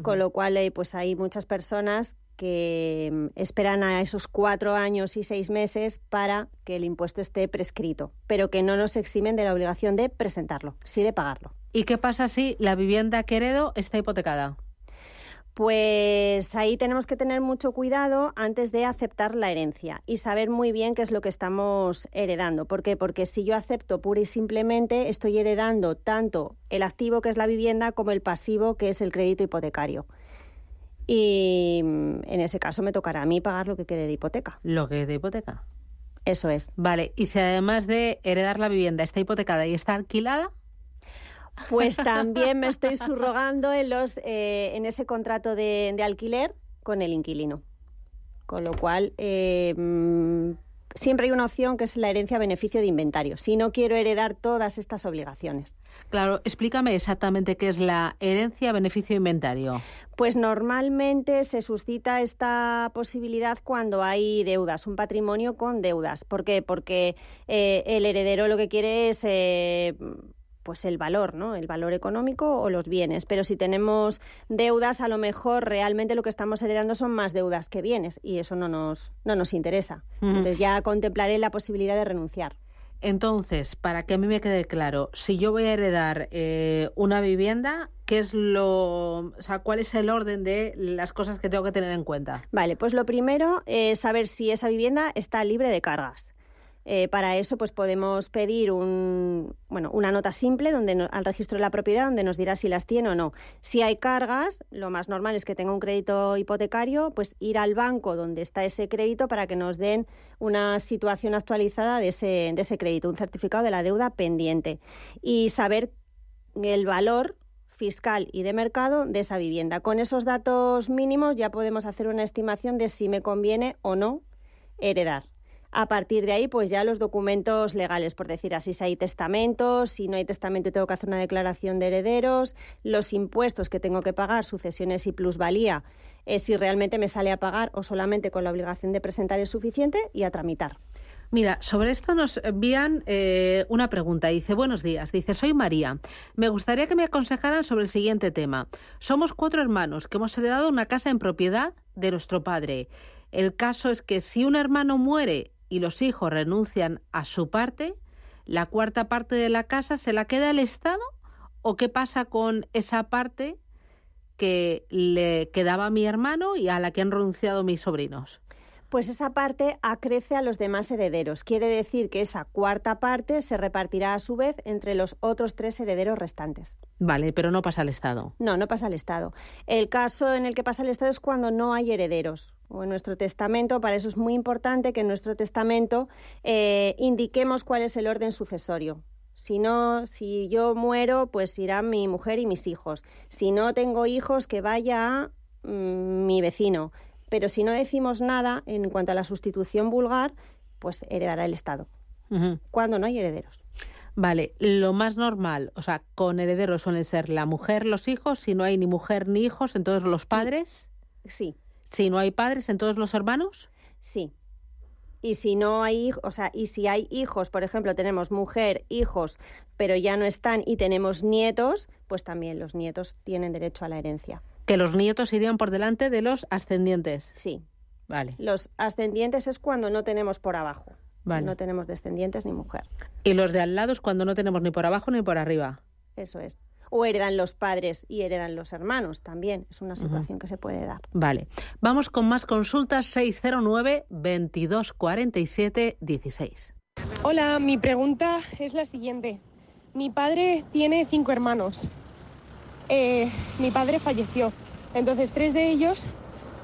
con lo cual hay muchas personas que esperan a esos 4 años y 6 meses para que el impuesto esté prescrito, pero que no nos eximen de la obligación de presentarlo, sí de pagarlo. ¿Y qué pasa si la vivienda que heredo está hipotecada? Pues ahí tenemos que tener mucho cuidado antes de aceptar la herencia y saber muy bien qué es lo que estamos heredando. ¿Por qué? Porque si yo acepto pura y simplemente, estoy heredando tanto el activo, que es la vivienda, como el pasivo, que es el crédito hipotecario. Y en ese caso me tocará a mí pagar lo que quede de hipoteca. ¿Lo que quede de hipoteca? Eso es. Vale, y si además de heredar la vivienda está hipotecada y está alquilada... Pues también me estoy subrogando en ese contrato de alquiler con el inquilino. Con lo cual, siempre hay una opción que es la herencia a beneficio de inventario, si no quiero heredar todas estas obligaciones. Claro, explícame exactamente qué es la herencia a beneficio de inventario. Pues normalmente se suscita esta posibilidad cuando hay deudas, un patrimonio con deudas. ¿Por qué? Porque el heredero lo que quiere es... el valor, ¿no? El valor económico o los bienes. Pero si tenemos deudas, a lo mejor realmente lo que estamos heredando son más deudas que bienes y eso no nos interesa. Entonces ya contemplaré la posibilidad de renunciar. Entonces, para que a mí me quede claro, si yo voy a heredar una vivienda, ¿cuál es el orden de las cosas que tengo que tener en cuenta? Vale, pues lo primero es saber si esa vivienda está libre de cargas. Para eso pues podemos pedir una nota simple al registro de la propiedad donde nos dirá si las tiene o no. Si hay cargas, lo más normal es que tenga un crédito hipotecario, pues ir al banco donde está ese crédito para que nos den una situación actualizada de ese crédito, un certificado de la deuda pendiente y saber el valor fiscal y de mercado de esa vivienda. Con esos datos mínimos ya podemos hacer una estimación de si me conviene o no heredar. A partir de ahí, pues ya los documentos legales, por decir así, si hay testamentos, si no hay testamento tengo que hacer una declaración de herederos, los impuestos que tengo que pagar, sucesiones y plusvalía, si realmente me sale a pagar o solamente con la obligación de presentar es suficiente y a tramitar. Mira, sobre esto nos envían una pregunta. Dice, buenos días. Dice, soy María. Me gustaría que me aconsejaran sobre el siguiente tema. Somos 4 hermanos que hemos heredado una casa en propiedad de nuestro padre. El caso es que si un hermano muere y los hijos renuncian a su parte, ¿la cuarta parte de la casa se la queda el Estado? ¿O qué pasa con esa parte que le quedaba a mi hermano y a la que han renunciado mis sobrinos? Pues esa parte acrece a los demás herederos. Quiere decir que esa cuarta parte se repartirá a su vez entre los otros 3 herederos restantes. Vale, pero no pasa al Estado. No pasa al Estado. El caso en el que pasa al Estado es cuando no hay herederos. O en nuestro testamento, para eso es muy importante que en nuestro testamento indiquemos cuál es el orden sucesorio. Si yo muero, pues irán mi mujer y mis hijos. Si no tengo hijos, que vaya a mi vecino. Pero si no decimos nada en cuanto a la sustitución vulgar, pues heredará el Estado. Cuando no hay herederos. Vale, lo más normal, o sea, con herederos suelen ser la mujer, los hijos. Si no hay ni mujer ni hijos, entonces los padres. Sí. Si no hay padres, entonces los hermanos. Sí. Y si no hay, y si hay hijos, por ejemplo, tenemos mujer, hijos, pero ya no están y tenemos nietos, pues también los nietos tienen derecho a la herencia. Que los nietos irían por delante de los ascendientes. Sí. Vale. Los ascendientes es cuando no tenemos por abajo. Vale. No tenemos descendientes ni mujer. Y los de al lado es cuando no tenemos ni por abajo ni por arriba. Eso es. O heredan los padres y heredan los hermanos también. Es una situación que se puede dar. Vale. Vamos con más consultas. 609 22 47 16. Hola, mi pregunta es la siguiente. Mi padre tiene 5 hermanos. Mi padre falleció. Entonces 3 de ellos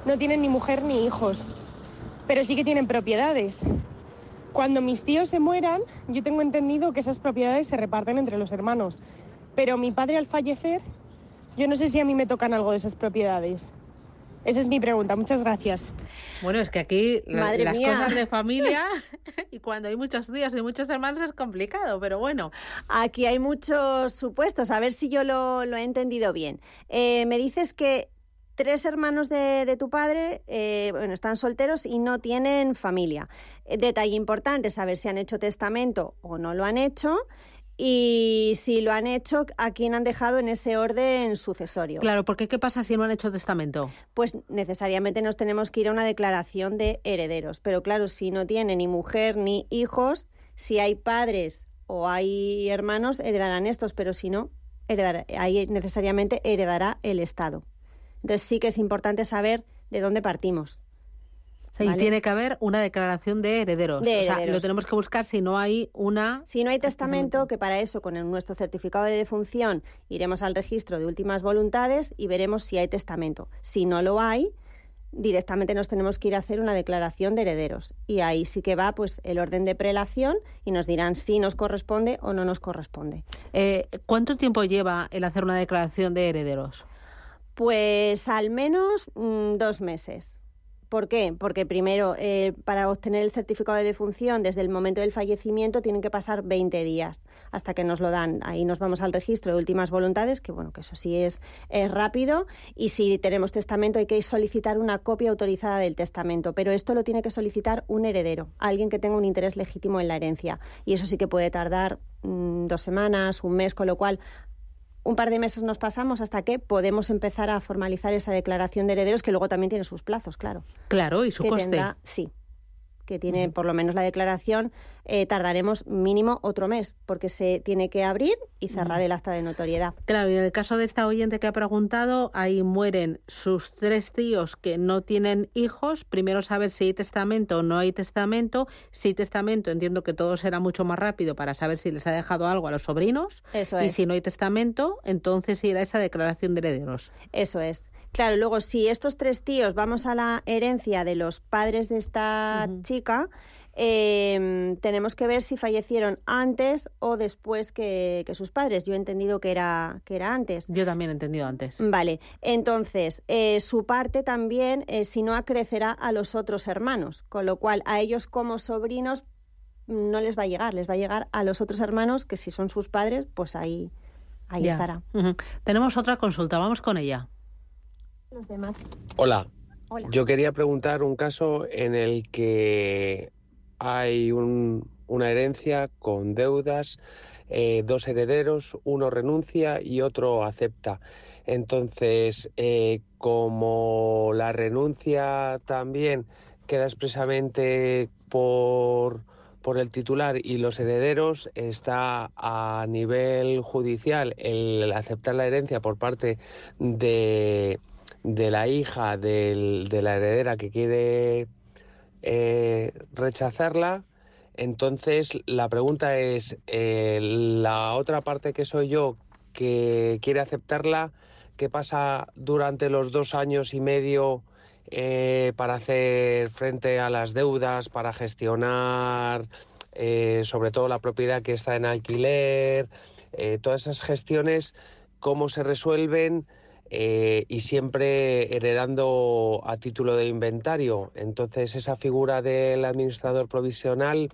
no tienen ni mujer ni hijos. Pero sí que tienen propiedades. Cuando mis tíos se mueran, yo tengo entendido que esas propiedades se reparten entre los hermanos. Pero mi padre al fallecer, yo no sé si a mí me tocan algo de esas propiedades. Esa es mi pregunta. Muchas gracias. Bueno, es que aquí las mía. cosas de familia y cuando hay muchos tíos y muchos hermanos es complicado, pero bueno. Aquí hay muchos supuestos. A ver si yo lo he entendido bien. Me dices que 3 hermanos de tu padre están solteros y no tienen familia. Detalle importante, saber si han hecho testamento o no lo han hecho. Y si lo han hecho, ¿a quién han dejado en ese orden sucesorio? Claro, porque ¿qué pasa si no han hecho testamento? Pues necesariamente nos tenemos que ir a una declaración de herederos. Pero claro, si no tiene ni mujer ni hijos, si hay padres o hay hermanos, heredarán estos, pero si no, ahí necesariamente heredará el Estado. Entonces sí que es importante saber de dónde partimos. Y ¿vale? tiene que haber una declaración de herederos. De o sea, herederos. lo tenemos que buscar si no hay una... Si no hay testamento, que para eso con nuestro certificado de defunción iremos al registro de últimas voluntades y veremos si hay testamento. Si no lo hay, directamente nos tenemos que ir a hacer una declaración de herederos. Y ahí sí que va pues el orden de prelación y nos dirán si nos corresponde o no nos corresponde. ¿Cuánto tiempo lleva el hacer una declaración de herederos? Pues al menos 2 meses. ¿Por qué? Porque primero, para obtener el certificado de defunción desde el momento del fallecimiento tienen que pasar 20 días hasta que nos lo dan. Ahí nos vamos al registro de últimas voluntades, que bueno, que eso sí es rápido. Y si tenemos testamento hay que solicitar una copia autorizada del testamento. Pero esto lo tiene que solicitar un heredero, alguien que tenga un interés legítimo en la herencia. Y eso sí que puede tardar 2 semanas, 1 mes, con lo cual... Un par de meses nos pasamos hasta que podemos empezar a formalizar esa declaración de herederos, que luego también tiene sus plazos, claro. Claro, y su coste. Sí. que tiene por lo menos la declaración, tardaremos mínimo otro mes, porque se tiene que abrir y cerrar el acta de notoriedad. Claro, y en el caso de esta oyente que ha preguntado, ahí mueren sus 3 tíos que no tienen hijos. Primero saber si hay testamento o no hay testamento. Si hay testamento, entiendo que todo será mucho más rápido para saber si les ha dejado algo a los sobrinos. Eso y es. si no hay testamento, entonces irá esa declaración de herederos. Eso es. Claro, luego si estos 3 tíos vamos a la herencia de los padres de esta chica, tenemos que ver si fallecieron antes o después que sus padres. Yo he entendido que era antes. Yo también he entendido antes. Vale, entonces su parte también, si no, acrecerá a los otros hermanos, con lo cual a ellos como sobrinos no les va a llegar, les va a llegar a los otros hermanos, que si son sus padres, pues ahí estará. Tenemos otra consulta, vamos con ella. Los demás. Hola. Hola. Yo quería preguntar un caso en el que hay una herencia con deudas, 2 herederos, uno renuncia y otro acepta. Entonces, como la renuncia también queda expresamente por el titular y los herederos, está a nivel judicial el aceptar la herencia por parte de la hija de la heredera que quiere rechazarla. Entonces la pregunta es, la otra parte que soy yo que quiere aceptarla, ¿qué pasa durante los 2 años y medio para hacer frente a las deudas, para gestionar sobre todo la propiedad que está en alquiler, todas esas gestiones, cómo se resuelven? Y siempre heredando a título de inventario. Entonces, esa figura del administrador provisional,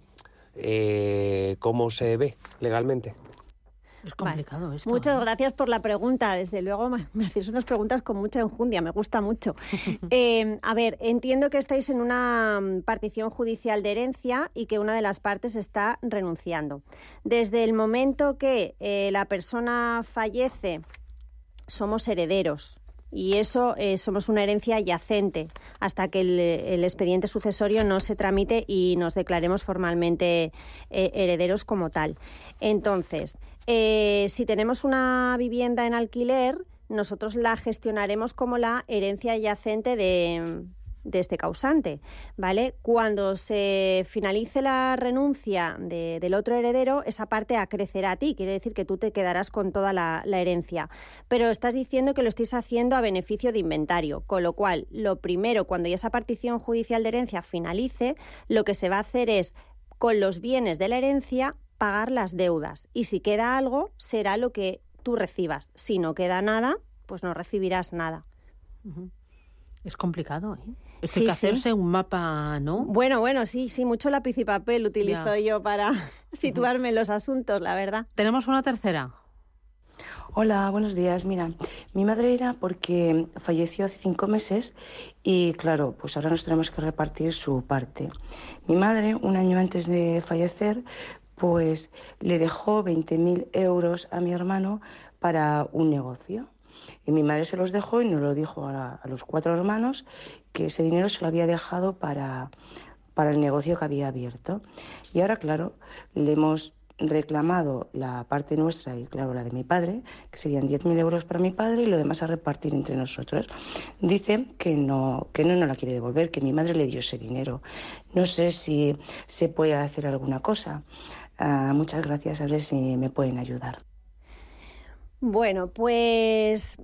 ¿cómo se ve legalmente? Es complicado esto. Muchas gracias por la pregunta. Desde luego me hacéis unas preguntas con mucha enjundia, me gusta mucho. A ver, entiendo que estáis en una partición judicial de herencia y que una de las partes está renunciando. Desde el momento que la persona fallece, somos herederos y eso somos una herencia yacente hasta que el expediente sucesorio no se tramite y nos declaremos formalmente herederos como tal. Entonces, si tenemos una vivienda en alquiler, nosotros la gestionaremos como la herencia yacente de este causante, ¿vale? Cuando se finalice la renuncia del otro heredero, esa parte acrecerá a ti, quiere decir que tú te quedarás con toda la herencia. Pero estás diciendo que lo estáis haciendo a beneficio de inventario, con lo cual, lo primero, cuando ya esa partición judicial de herencia finalice, lo que se va a hacer es, con los bienes de la herencia, pagar las deudas. Y si queda algo, será lo que tú recibas. Si no queda nada, pues no recibirás nada. Es complicado, ¿eh? Es que hay que hacerse un mapa, ¿no? Bueno, sí, mucho lápiz y papel utilizo yo para situarme en los asuntos, la verdad. Tenemos una tercera. Hola, buenos días. Mira, mi madre era porque falleció hace 5 meses y claro, pues ahora nos tenemos que repartir su parte. Mi madre, un año antes de fallecer, pues le dejó 20.000 euros a mi hermano para un negocio. Y mi madre se los dejó y nos lo dijo a los 4 hermanos que ese dinero se lo había dejado para el negocio que había abierto. Y ahora, claro, le hemos reclamado la parte nuestra y, claro, la de mi padre, que serían 10.000 euros para mi padre y lo demás a repartir entre nosotros. Dice que no la quiere devolver, que mi madre le dio ese dinero. No sé si se puede hacer alguna cosa. Muchas gracias, a ver si me pueden ayudar. Bueno, pues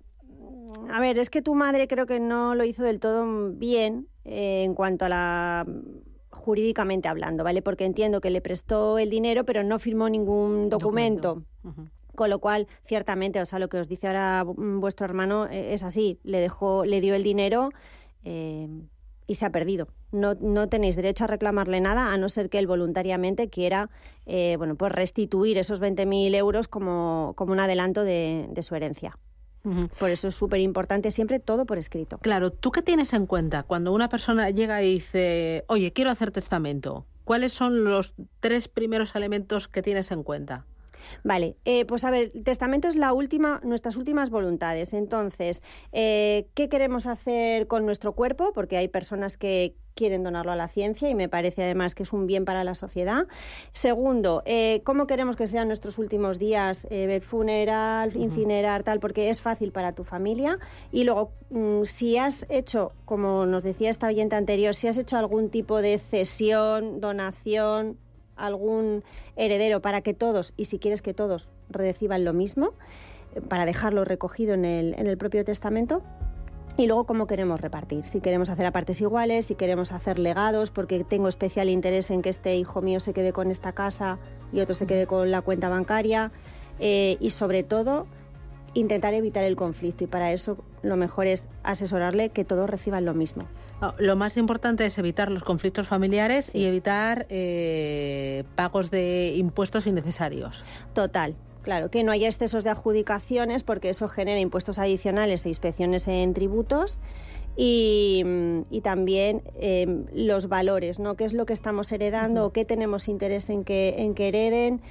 a ver, es que tu madre creo que no lo hizo del todo bien en cuanto a la jurídicamente hablando, ¿vale? Porque entiendo que le prestó el dinero, pero no firmó ningún documento. Con lo cual, ciertamente, o sea, lo que os dice ahora vuestro hermano es así, le dio el dinero y se ha perdido. No tenéis derecho a reclamarle nada, a no ser que él voluntariamente quiera pues restituir esos 20.000 euros como un adelanto de su herencia. Por eso es súper importante siempre todo por escrito. Claro, ¿tú qué tienes en cuenta cuando una persona llega y dice, oye, quiero hacer testamento? ¿Cuáles son los 3 primeros elementos que tienes en cuenta? Vale, pues a ver, el testamento es nuestras últimas voluntades. Entonces, ¿qué queremos hacer con nuestro cuerpo? Porque hay personas que quieren donarlo a la ciencia y me parece además que es un bien para la sociedad. Segundo, ¿cómo queremos que sean nuestros últimos días? Ver funeral, incinerar, tal, porque es fácil para tu familia. Y luego, si has hecho, como nos decía esta oyente anterior, si has hecho algún tipo de cesión, donación, algún heredero para que todos, y si quieres que todos reciban lo mismo, para dejarlo recogido en el propio testamento. Y luego, ¿cómo queremos repartir? Si queremos hacer a partes iguales, si queremos hacer legados, porque tengo especial interés en que este hijo mío se quede con esta casa y otro se quede con la cuenta bancaria. Y sobre todo, intentar evitar el conflicto. Y para eso lo mejor es asesorarle que todos reciban lo mismo. Lo más importante es evitar los conflictos familiares y evitar pagos de impuestos innecesarios. Total. Claro, que no haya excesos de adjudicaciones porque eso genera impuestos adicionales e inspecciones en tributos y también los valores, ¿no? ¿Qué es lo que estamos heredando o qué tenemos interés en que hereden?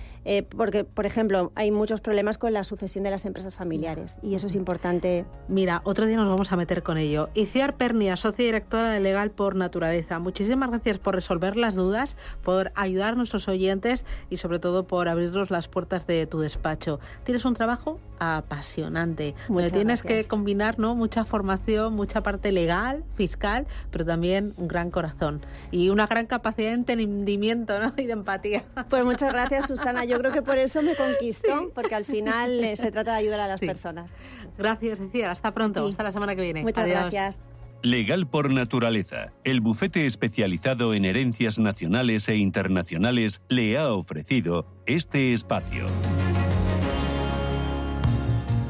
Porque, por ejemplo, hay muchos problemas con la sucesión de las empresas familiares y eso es importante. Mira, otro día nos vamos a meter con ello. Iciar Pernia, socia directora de Legal por Naturaleza. Muchísimas gracias por resolver las dudas, por ayudar a nuestros oyentes y sobre todo por abrirnos las puertas de tu despacho. Tienes un trabajo apasionante. Tienes que combinar, ¿no? Mucha formación, mucha parte legal, fiscal, pero también un gran corazón y una gran capacidad de entendimiento, ¿no? Y de empatía. Pues muchas gracias, Susana. Yo creo que por eso me conquistó, porque al final se trata de ayudar a las personas. Gracias, Iciar. Hasta pronto. Hasta la semana que viene. Muchas gracias. Legal por Naturaleza, el bufete especializado en herencias nacionales e internacionales, le ha ofrecido este espacio.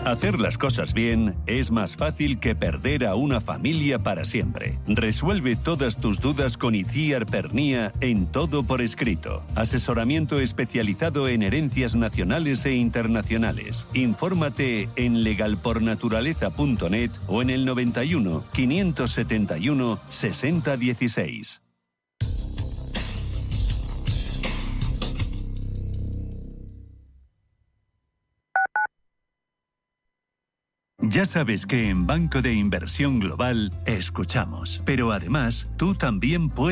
Hacer las cosas bien es más fácil que perder a una familia para siempre. Resuelve todas tus dudas con Iciar Pernia en Todo por Escrito. Asesoramiento especializado en herencias nacionales e internacionales. Infórmate en legalpornaturaleza.net o en el 91 571 6016. Ya sabes que en Banco de Inversión Global escuchamos, pero además tú también puedes